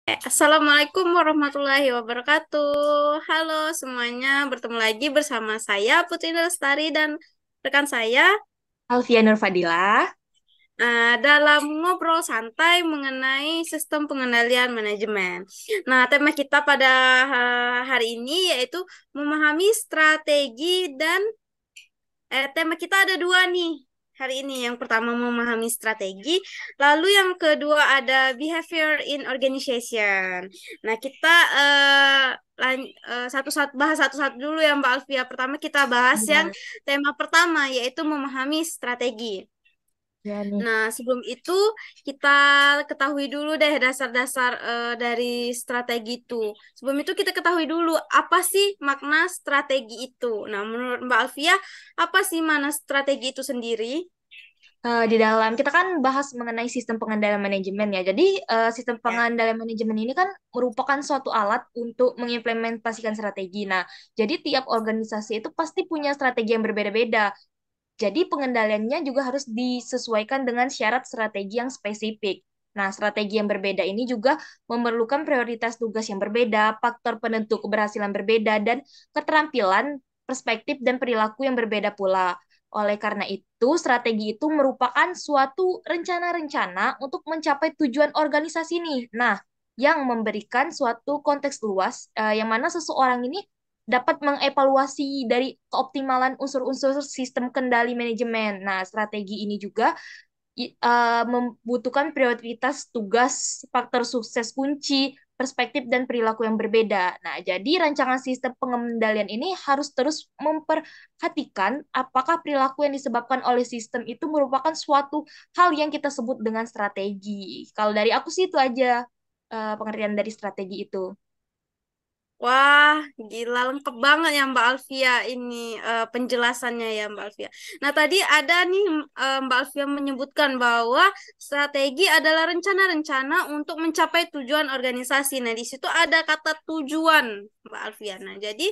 Assalamualaikum warahmatullahi wabarakatuh. Halo semuanya, bertemu lagi bersama saya Putri Lestari dan rekan saya Alfia Nur Fadilah. dalam ngobrol santai mengenai sistem pengendalian manajemen. Nah, tema kita pada hari ini yaitu memahami strategi dan tema kita ada dua nih hari ini. Yang pertama memahami strategi, lalu yang kedua ada behavior in organization. Nah, kita satu-satu bahas satu-satu dulu ya Mbak Alfia. Pertama kita bahas yang Iya, tema pertama yaitu memahami strategi. ya nih. Nah, sebelum itu kita ketahui dulu deh dasar-dasar dari strategi itu. Sebelum itu kita ketahui dulu apa sih makna strategi itu. Nah, menurut Mbak Alfia, apa sih mana strategi itu sendiri? Di dalam kita kan bahas mengenai sistem pengendalian manajemen ya. Jadi sistem Ya. pengendalian manajemen ini kan merupakan suatu alat untuk mengimplementasikan strategi. Nah, jadi tiap organisasi itu pasti punya strategi yang berbeda-beda. Jadi pengendaliannya juga harus disesuaikan dengan syarat strategi yang spesifik. Nah, strategi yang berbeda ini juga memerlukan prioritas tugas yang berbeda, faktor penentu keberhasilan berbeda, dan keterampilan, perspektif, dan perilaku yang berbeda pula. Oleh karena itu, strategi itu merupakan suatu rencana-rencana untuk mencapai tujuan organisasi nih. Nah, yang memberikan suatu konteks luas, yang mana seseorang ini dapat mengevaluasi dari keoptimalan unsur-unsur sistem kendali manajemen. Nah, strategi ini juga membutuhkan prioritas tugas, faktor sukses kunci, perspektif, dan perilaku yang berbeda. Nah, jadi rancangan sistem pengendalian ini harus terus memperhatikan apakah perilaku yang disebabkan oleh sistem itu merupakan suatu hal yang kita sebut dengan strategi. Kalau dari aku sih itu aja pengertian dari strategi itu. Wah, gila lengkap banget ya Mbak Alfia ini penjelasannya ya Mbak Alfia. Nah, tadi ada nih Mbak Alfia menyebutkan bahwa strategi adalah rencana-rencana untuk mencapai tujuan organisasi. Nah, di situ ada kata tujuan Mbak Alfia. Nah, jadi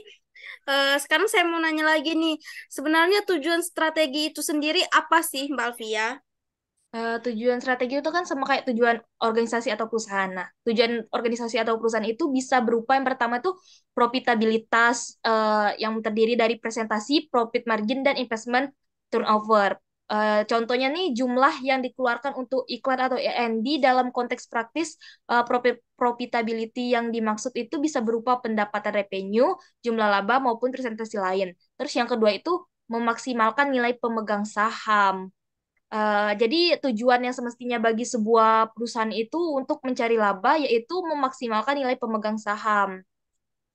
sekarang saya mau nanya lagi nih, sebenarnya tujuan strategi itu sendiri apa sih Mbak Alfia? Tujuan strategi itu kan sama kayak tujuan organisasi atau perusahaan. Nah, tujuan organisasi atau perusahaan itu bisa berupa yang pertama itu profitabilitas yang terdiri dari presentasi, profit margin, dan investment turnover. Contohnya nih jumlah yang dikeluarkan untuk iklan atau A&D dalam konteks praktis profitability yang dimaksud itu bisa berupa pendapatan revenue, jumlah laba maupun presentasi lain. Terus yang kedua itu memaksimalkan nilai pemegang saham. Jadi tujuan yang semestinya bagi sebuah perusahaan itu untuk mencari laba yaitu memaksimalkan nilai pemegang saham.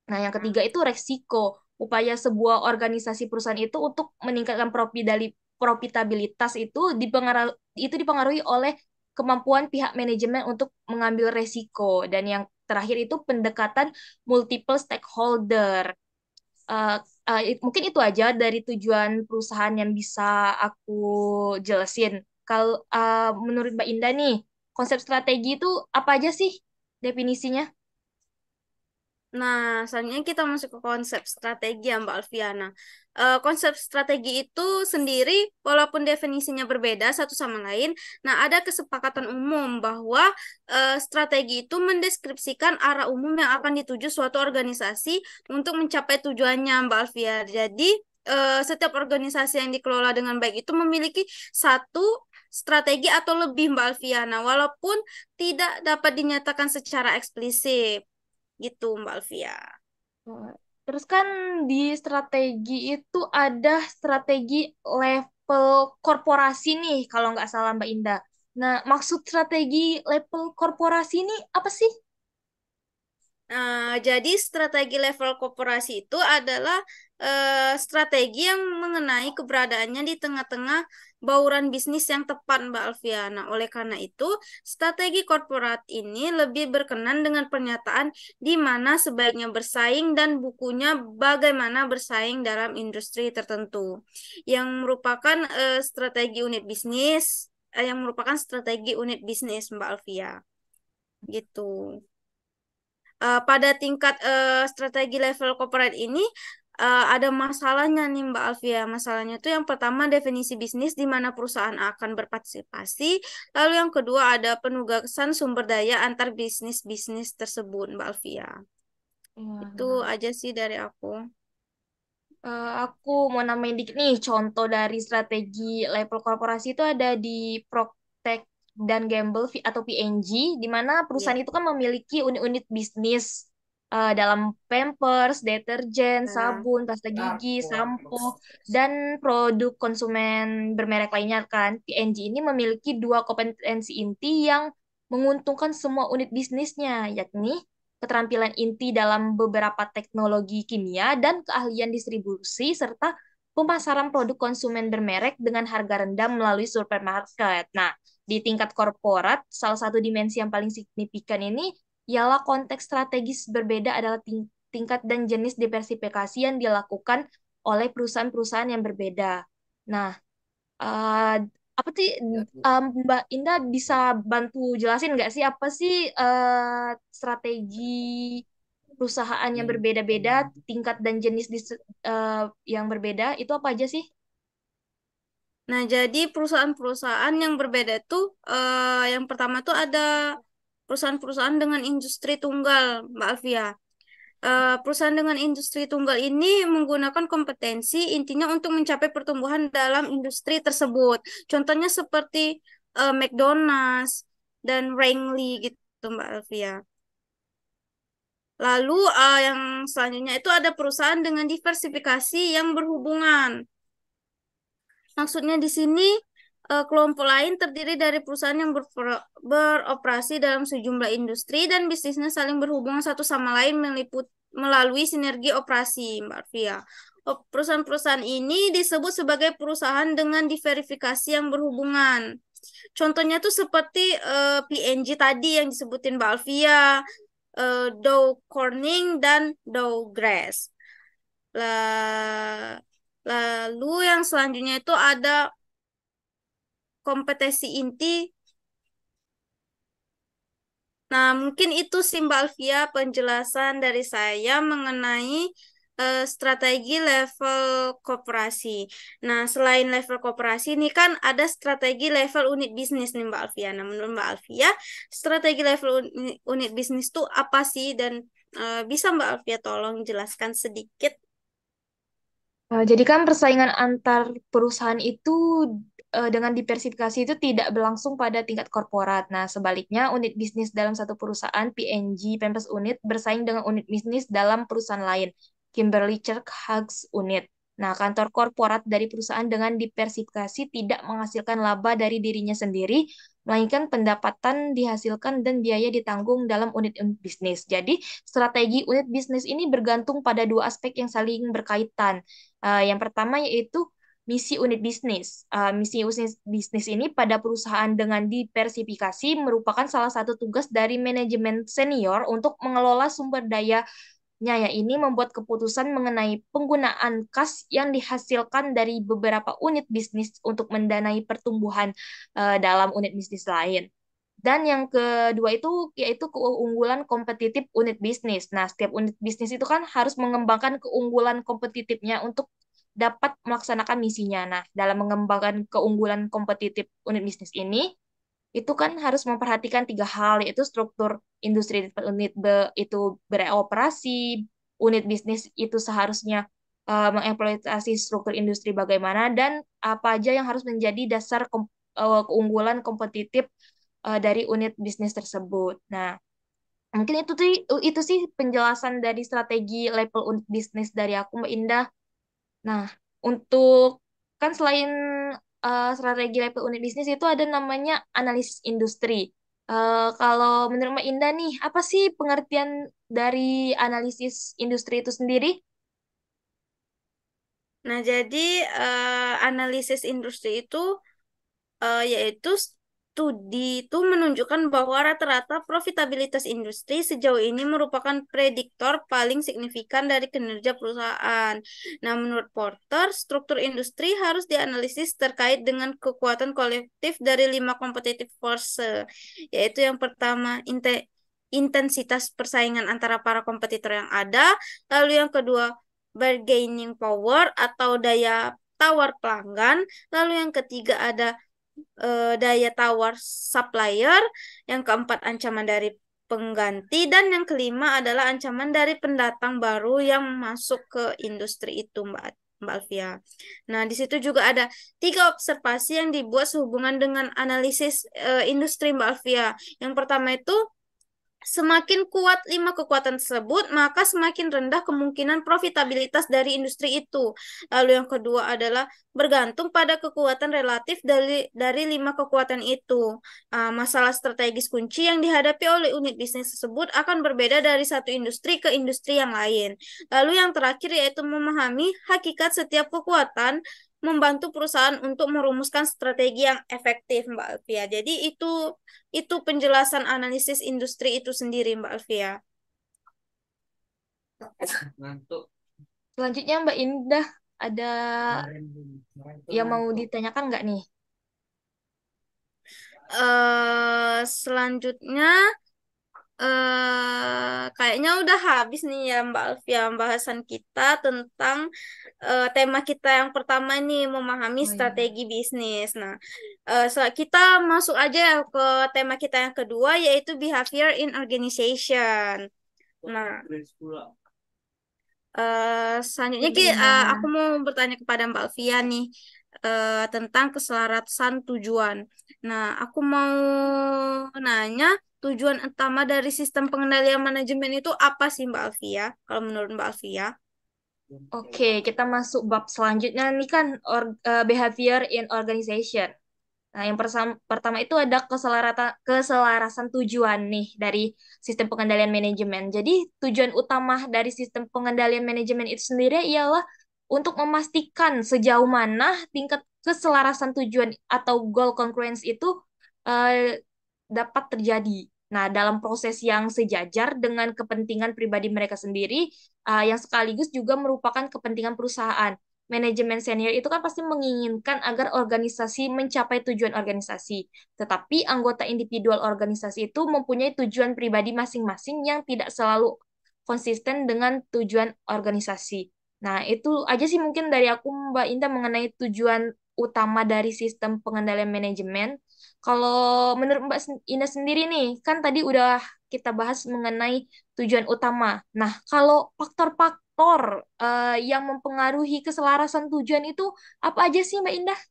Nah, yang ketiga itu resiko. Upaya sebuah organisasi perusahaan itu untuk meningkatkan profitabilitas itu dipengaruhi oleh kemampuan pihak manajemen untuk mengambil resiko. Dan yang terakhir itu pendekatan multiple stakeholder. Eh, Mungkin itu aja dari tujuan perusahaan yang bisa aku jelasin. Kalau menurut Mbak Indah nih, konsep strategi itu apa aja sih definisinya? Nah, selanjutnya kita masuk ke konsep strategi ya Mbak Alfiana. Konsep strategi itu sendiri, walaupun definisinya berbeda satu sama lain, nah ada kesepakatan umum bahwa strategi itu mendeskripsikan arah umum yang akan dituju suatu organisasi untuk mencapai tujuannya Mbak Alfia. Jadi, setiap organisasi yang dikelola dengan baik itu memiliki satu strategi atau lebih Mbak Alfiana, walaupun tidak dapat dinyatakan secara eksplisit. Gitu, Mbak Alfia. Oh, terus kan di strategi itu ada strategi level korporasi nih, kalau nggak salah Mbak Indah. Nah, maksud strategi level korporasi ini apa sih? Jadi strategi level korporasi itu adalah strategi yang mengenai keberadaannya di tengah-tengah bauran bisnis yang tepat, Mbak Alfiana. Oleh karena itu, strategi korporat ini lebih berkenan dengan pernyataan di mana sebaiknya bersaing dan bukunya bagaimana bersaing dalam industri tertentu, yang merupakan strategi unit bisnis, yang merupakan strategi unit bisnis, Mbak Alfia. Gitu. Pada tingkat strategi level corporate ini ada masalahnya nih Mbak Alfia. Masalahnya itu yang pertama definisi bisnis di mana perusahaan akan berpartisipasi. Lalu yang kedua ada penugasan sumber daya antar bisnis-bisnis tersebut Mbak Alfia. Wah, Itu menarik. aja sih dari aku. Aku mau nambahin dikit nih, contoh dari strategi level korporasi itu ada di Procter dan Gamble atau P&G, di mana perusahaan Iya. itu kan memiliki unit-unit bisnis dalam Pampers, deterjen, Nah, sabun, pasta gigi, sampo, dan produk konsumen bermerek lainnya kan. P&G ini memiliki dua kompetensi inti yang menguntungkan semua unit bisnisnya, yakni keterampilan inti dalam beberapa teknologi kimia, dan keahlian distribusi serta pemasaran produk konsumen bermerek dengan harga rendah melalui supermarket. Nah, di tingkat korporat, salah satu dimensi yang paling signifikan ini ialah konteks strategis berbeda adalah tingkat dan jenis diversifikasi yang dilakukan oleh perusahaan-perusahaan yang berbeda. Nah, eh, apa sih Mbak Indah bisa bantu jelasin nggak sih apa sih strategi perusahaan yang berbeda-beda, tingkat dan jenis yang berbeda itu apa aja sih? nah, jadi perusahaan-perusahaan yang berbeda tuh yang pertama tuh ada perusahaan-perusahaan dengan industri tunggal, Mbak Alfia. Perusahaan dengan industri tunggal ini menggunakan kompetensi intinya untuk mencapai pertumbuhan dalam industri tersebut. Contohnya seperti McDonald's dan Wrigley gitu, Mbak Alfia. Lalu yang selanjutnya itu ada perusahaan dengan diversifikasi yang berhubungan. Maksudnya di sini kelompok lain terdiri dari perusahaan yang beroperasi dalam sejumlah industri dan bisnisnya saling berhubungan satu sama lain melalui sinergi operasi, Mbak Arfia. Perusahaan-perusahaan ini disebut sebagai perusahaan dengan diverifikasi yang berhubungan. Contohnya tuh seperti PNG tadi yang disebutin Mbak Alfia, Dow Corning dan Dow Grass. La- Lalu yang selanjutnya itu ada kompetensi inti. Nah, mungkin itu sih Mbak Alfia penjelasan dari saya mengenai strategi level koperasi. Nah, selain level koperasi ini kan ada strategi level unit bisnis nih Mbak Alfia. Nah, menurut Mbak Alfia, strategi level unit bisnis itu apa sih dan bisa Mbak Alfia tolong jelaskan sedikit? Jadi kan persaingan antar perusahaan itu dengan diversifikasi itu tidak berlangsung pada tingkat korporat. Nah, sebaliknya unit bisnis dalam satu perusahaan P&G Pampers Unit bersaing dengan unit bisnis dalam perusahaan lain, Kimberly Clark Hugs Unit. Nah, kantor korporat dari perusahaan dengan diversifikasi tidak menghasilkan laba dari dirinya sendiri, melainkan pendapatan dihasilkan dan biaya ditanggung dalam unit-unit bisnis. Jadi, strategi unit bisnis ini bergantung pada dua aspek yang saling berkaitan. Yang pertama yaitu misi unit bisnis. Misi unit bisnis ini pada perusahaan dengan diversifikasi merupakan salah satu tugas dari manajemen senior untuk mengelola sumber dayanya, ya ini membuat keputusan mengenai penggunaan kas yang dihasilkan dari beberapa unit bisnis untuk mendanai pertumbuhan dalam unit bisnis lain. Dan yang kedua itu yaitu keunggulan kompetitif unit bisnis. Nah, setiap unit bisnis itu kan harus mengembangkan keunggulan kompetitifnya untuk dapat melaksanakan misinya. Nah, dalam mengembangkan keunggulan kompetitif unit bisnis ini, itu kan harus memperhatikan tiga hal, yaitu struktur industri unit itu beroperasi, unit bisnis itu seharusnya mengeksploitasi struktur industri bagaimana, dan apa aja yang harus menjadi dasar keunggulan kompetitif dari unit bisnis tersebut. Nah, mungkin itu sih penjelasan dari strategi level unit bisnis dari aku, Mbak Indah. Nah, untuk kan selain strategi level unit bisnis itu ada namanya analisis industri. Kalau menurut Mbak Indah nih, apa sih pengertian dari analisis industri itu sendiri? Nah, jadi analisis industri itu yaitu studi itu menunjukkan bahwa rata-rata profitabilitas industri sejauh ini merupakan prediktor paling signifikan dari kinerja perusahaan. Nah, menurut Porter, struktur industri harus dianalisis terkait dengan kekuatan kolektif dari 5 competitive force, yaitu yang pertama intensitas persaingan antara para kompetitor yang ada, lalu yang kedua bargaining power atau daya tawar pelanggan. Lalu yang ketiga ada daya tawar supplier, yang keempat ancaman dari pengganti, dan yang kelima adalah ancaman dari pendatang baru yang masuk ke industri itu, Mbak Alfia. Nah, di situ juga ada tiga observasi yang dibuat sehubungan dengan analisis industri, Mbak Alfia. Yang pertama itu, semakin kuat lima kekuatan tersebut, maka semakin rendah kemungkinan profitabilitas dari industri itu. Lalu yang kedua adalah bergantung pada kekuatan relatif dari lima kekuatan itu. Masalah strategis kunci yang dihadapi oleh unit bisnis tersebut akan berbeda dari satu industri ke industri yang lain. Lalu yang terakhir yaitu memahami hakikat setiap kekuatan membantu perusahaan untuk merumuskan strategi yang efektif, Mbak Alfia. Jadi itu penjelasan analisis industri itu sendiri, Mbak Alfia. Selanjutnya Mbak Indah, ada yang mau ditanyakan nggak nih? Selanjutnya kayaknya udah habis nih ya Mbak Alfia pembahasan kita tentang tema kita yang pertama nih, memahami Oh iya. strategi bisnis. Nah, kita masuk aja ya ke tema kita yang kedua, yaitu behavior in organization. Nah, selanjutnya Oke, Mbak Indah. aku mau bertanya kepada Mbak Alfia nih tentang keselarasan tujuan. Nah, aku mau nanya, tujuan utama dari sistem pengendalian manajemen itu apa sih, Mbak Alfia? Kalau menurut Mbak Alfia? Oke, kita masuk bab selanjutnya nih kan behavior in organization. Nah, yang pertama itu ada keselarasan tujuan nih dari sistem pengendalian manajemen. Jadi, tujuan utama dari sistem pengendalian manajemen itu sendiri ialah untuk memastikan sejauh mana tingkat keselarasan tujuan atau goal congruence itu dapat terjadi. Nah, dalam proses yang sejajar dengan kepentingan pribadi mereka sendiri, yang sekaligus juga merupakan kepentingan perusahaan. Manajemen senior itu kan pasti menginginkan agar organisasi mencapai tujuan organisasi. Tetapi anggota individual organisasi itu mempunyai tujuan pribadi masing-masing yang tidak selalu konsisten dengan tujuan organisasi. Nah, itu aja sih mungkin dari aku, Mbak Indah, mengenai tujuan utama dari sistem pengendalian manajemen. Kalau menurut Mbak Indah sendiri nih, kan tadi udah kita bahas mengenai tujuan utama. Nah, kalau faktor-faktor yang mempengaruhi keselarasan tujuan itu apa aja sih Mbak Indah?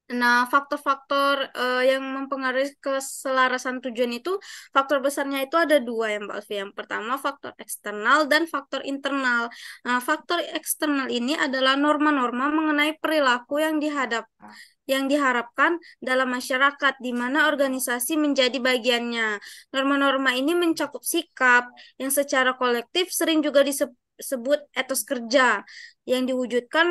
Nah, faktor-faktor yang mempengaruhi keselarasan tujuan itu, faktor besarnya itu ada dua ya Mbak Alfi. Yang pertama, faktor eksternal dan faktor internal. Nah, faktor eksternal ini adalah norma-norma mengenai perilaku yang diharapkan dalam masyarakat, di mana organisasi menjadi bagiannya. Norma-norma ini mencakup sikap yang secara kolektif sering juga disebut etos kerja, yang diwujudkan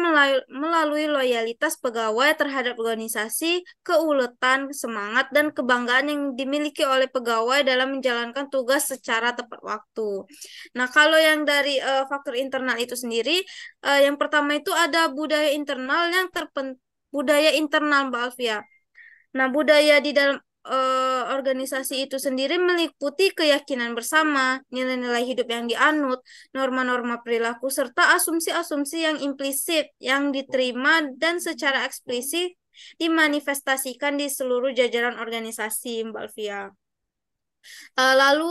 melalui loyalitas pegawai terhadap organisasi, keuletan, semangat, dan kebanggaan yang dimiliki oleh pegawai dalam menjalankan tugas secara tepat waktu. Nah, kalau yang dari faktor internal itu sendiri, yang pertama itu ada budaya internal yang terpenting, budaya internal, Mbak Alfia. Nah, budaya di dalam organisasi itu sendiri meliputi keyakinan bersama, nilai-nilai hidup yang dianut, norma-norma perilaku, serta asumsi-asumsi yang implisit yang diterima dan secara eksplisit dimanifestasikan di seluruh jajaran organisasi, Mbak Alfia. Lalu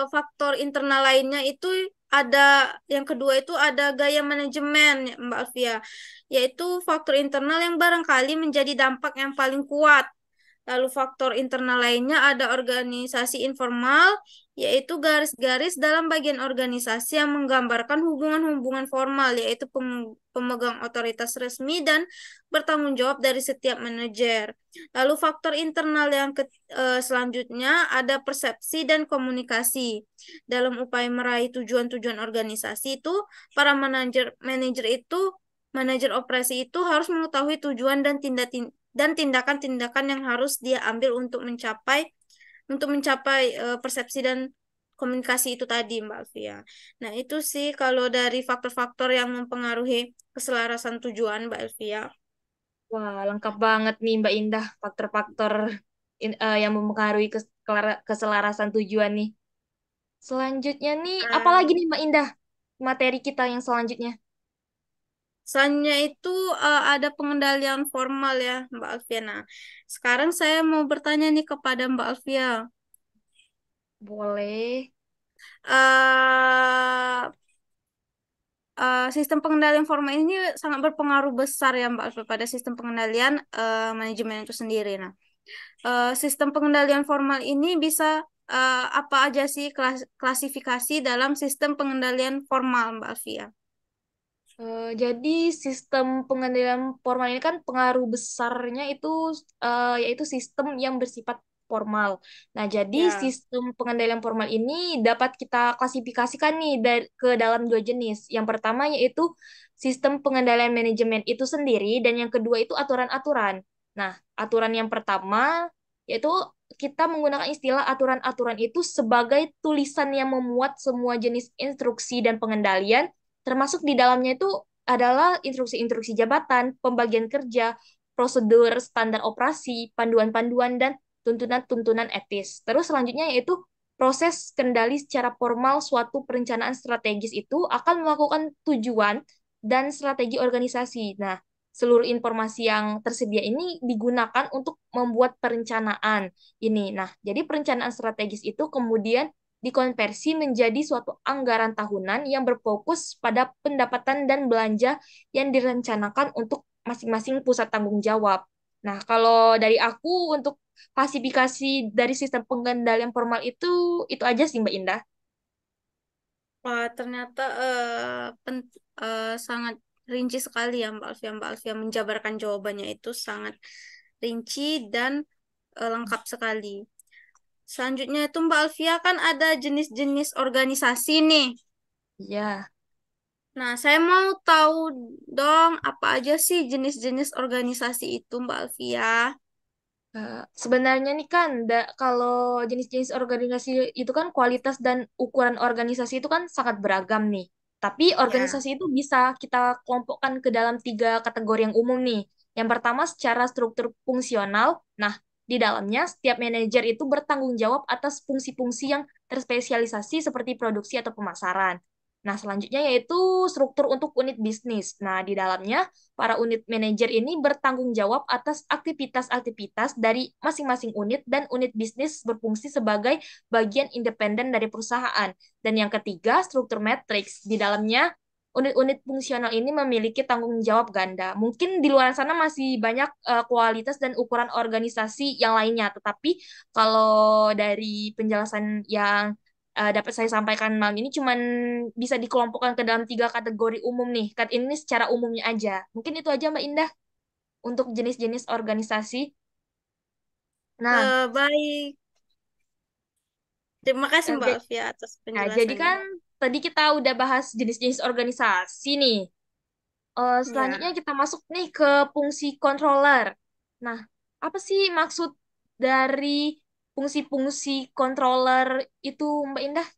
faktor internal lainnya itu ada, yang kedua itu ada gaya manajemen, ya, Mbak Alfia, yaitu faktor internal yang barangkali menjadi dampak yang paling kuat. Lalu faktor internal lainnya ada organisasi informal, yaitu garis-garis dalam bagian organisasi yang menggambarkan hubungan-hubungan formal, yaitu pemegang otoritas resmi dan bertanggung jawab dari setiap manajer. Lalu faktor internal yang selanjutnya ada persepsi dan komunikasi. Dalam upaya meraih tujuan-tujuan organisasi itu, para manajer operasi itu harus mengetahui tujuan dan tindakan-tindakan yang harus dia ambil untuk mencapai persepsi dan komunikasi itu tadi, Mbak Alfia. Nah, itu sih kalau dari faktor-faktor yang mempengaruhi keselarasan tujuan, Mbak Alfia. Wah, lengkap banget nih Mbak Indah faktor-faktor yang mempengaruhi keselarasan tujuan nih. Selanjutnya nih, apalagi Nah, nih Mbak Indah? materi kita yang selanjutnya? Selanjutnya itu ada pengendalian formal ya, Mbak Alfia. Nah, sekarang saya mau bertanya nih kepada Mbak Alfia. Boleh. eh Sistem pengendalian formal ini sangat berpengaruh besar ya Mbak Alfia pada sistem pengendalian manajemen itu sendiri. Nah, sistem pengendalian formal ini bisa apa aja sih klasifikasi dalam sistem pengendalian formal Mbak Alfia? Jadi sistem pengendalian formal ini kan pengaruh besarnya itu yaitu sistem yang bersifat formal. Nah, jadi Ya, sistem pengendalian formal ini dapat kita klasifikasikan nih ke dalam dua jenis. Yang pertama yaitu sistem pengendalian manajemen itu sendiri dan yang kedua itu aturan-aturan. Nah, aturan yang pertama yaitu kita menggunakan istilah aturan-aturan itu sebagai tulisan yang memuat semua jenis instruksi dan pengendalian termasuk di dalamnya itu adalah instruksi-instruksi jabatan, pembagian kerja, prosedur, standar operasi, panduan-panduan, dan tuntunan-tuntunan etis. Terus selanjutnya yaitu proses kendali secara formal suatu perencanaan strategis itu akan melakukan tujuan dan strategi organisasi. Nah, seluruh informasi yang tersedia ini digunakan untuk membuat perencanaan ini. Nah, jadi perencanaan strategis itu kemudian dikonversi menjadi suatu anggaran tahunan yang berfokus pada pendapatan dan belanja yang direncanakan untuk masing-masing pusat tanggung jawab. Nah, kalau dari aku untuk klasifikasi dari sistem pengendalian formal itu aja sih Mbak Indah. wah, ternyata sangat rinci sekali ya Mbak Alfia. Mbak Alfia menjabarkan jawabannya itu sangat rinci dan lengkap sekali. Selanjutnya itu Mbak Alfia kan ada jenis-jenis organisasi nih. Ya. Nah, saya mau tahu dong apa aja sih jenis-jenis organisasi itu Mbak Alfia. Sebenarnya nih kan, kalau jenis-jenis organisasi itu kan kualitas dan ukuran organisasi itu kan sangat beragam nih. Tapi Ya. organisasi itu bisa kita kelompokkan ke dalam tiga kategori yang umum nih. Yang pertama secara struktur fungsional. Nah, di dalamnya setiap manajer itu bertanggung jawab atas fungsi-fungsi yang terspesialisasi seperti produksi atau pemasaran. Nah, selanjutnya yaitu struktur untuk unit bisnis. Nah, di dalamnya para unit manajer ini bertanggung jawab atas aktivitas-aktivitas dari masing-masing unit dan unit bisnis berfungsi sebagai bagian independen dari perusahaan. Dan yang ketiga, struktur matriks. Di dalamnya, unit-unit fungsional ini memiliki tanggung jawab ganda. Mungkin di luar sana masih banyak kualitas dan ukuran organisasi yang lainnya, tetapi kalau dari penjelasan yang dapat saya sampaikan malam ini cuman bisa dikelompokkan ke dalam tiga kategori umum nih. Ini secara umumnya aja. Mungkin itu aja Mbak Indah untuk jenis-jenis organisasi. Nah, Baik. Terima kasih eh, Mbak ja- Alfia atas jadi penjelasannya. kan tadi kita udah bahas jenis-jenis organisasi nih. Selanjutnya Ya. kita masuk nih ke fungsi controller. Nah, apa sih maksud dari fungsi-fungsi controller itu Mbak Indah?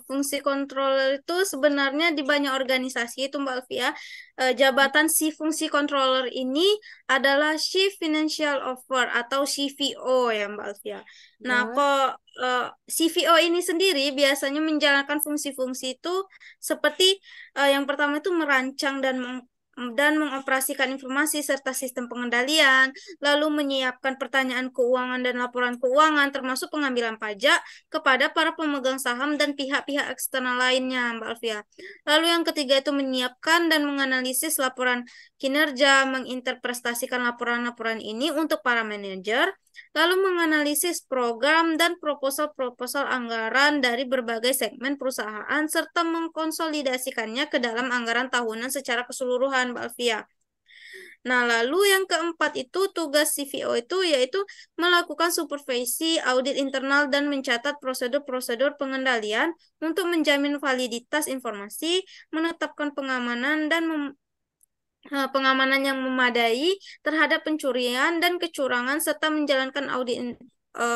Fungsi controller itu sebenarnya di banyak organisasi itu Mbak Alfia. Jabatan si fungsi controller ini adalah Chief Financial Officer atau CFO ya Mbak Alfia. Nah, Ya. kok CFO ini sendiri biasanya menjalankan fungsi-fungsi itu seperti yang pertama itu merancang dan mengoperasikan informasi serta sistem pengendalian, lalu menyiapkan pertanyaan keuangan dan laporan keuangan termasuk pengambilan pajak kepada para pemegang saham dan pihak-pihak eksternal lainnya, Mbak Alfia. Lalu yang ketiga itu menyiapkan dan menganalisis laporan kinerja, menginterpretasikan laporan-laporan ini untuk para manajer, lalu menganalisis program dan proposal-proposal anggaran dari berbagai segmen perusahaan, serta mengkonsolidasikannya ke dalam anggaran tahunan secara keseluruhan, Mbak Alfia. Nah, lalu yang keempat itu tugas CVO itu yaitu melakukan supervisi, audit internal, dan mencatat prosedur-prosedur pengendalian untuk menjamin validitas informasi, menetapkan pengamanan yang memadai terhadap pencurian dan kecurangan, serta menjalankan audit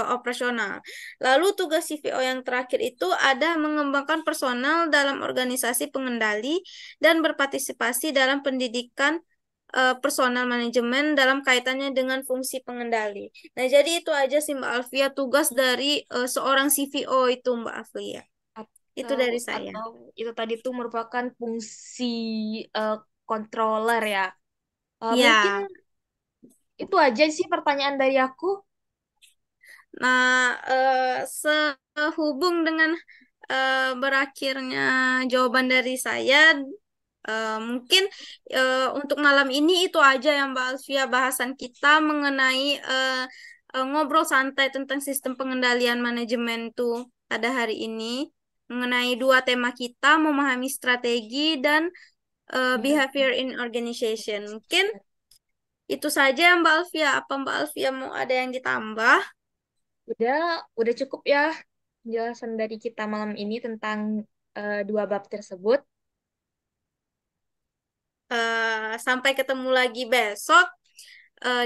operasional. Lalu tugas CVO yang terakhir itu ada mengembangkan personal dalam organisasi pengendali dan berpartisipasi dalam pendidikan personal manajemen dalam kaitannya dengan fungsi pengendali. Nah, jadi itu aja sih Mbak Alfia tugas dari seorang CVO itu Mbak Alfia. Itu dari saya. atau itu tadi tuh merupakan fungsi eh, controller ya. Mungkin Ya, itu aja sih pertanyaan dari aku. nah sehubung dengan berakhirnya jawaban dari saya, mungkin untuk malam ini itu aja yang Mbak Alfia bahasan kita mengenai ngobrol santai tentang sistem pengendalian manajemen tuh pada hari ini. Mengenai dua tema kita, memahami strategi dan behavior in organization. Mungkin itu saja Mbak Alfia. Apa Mbak Alfia mau ada yang ditambah? Udah, udah cukup ya penjelasan dari kita malam ini tentang dua bab tersebut. Sampai ketemu lagi besok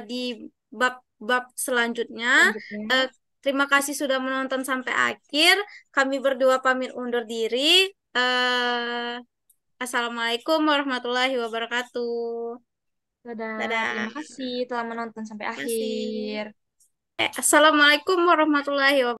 di bab-bab selanjutnya. Eh, Selanjutnya, Terima kasih sudah menonton sampai akhir. Kami berdua pamit undur diri. Assalamualaikum warahmatullahi wabarakatuh. dadah. Terima Dadah. kasih telah menonton sampai Terima kasih. akhir. Assalamualaikum warahmatullahi wabarakatuh.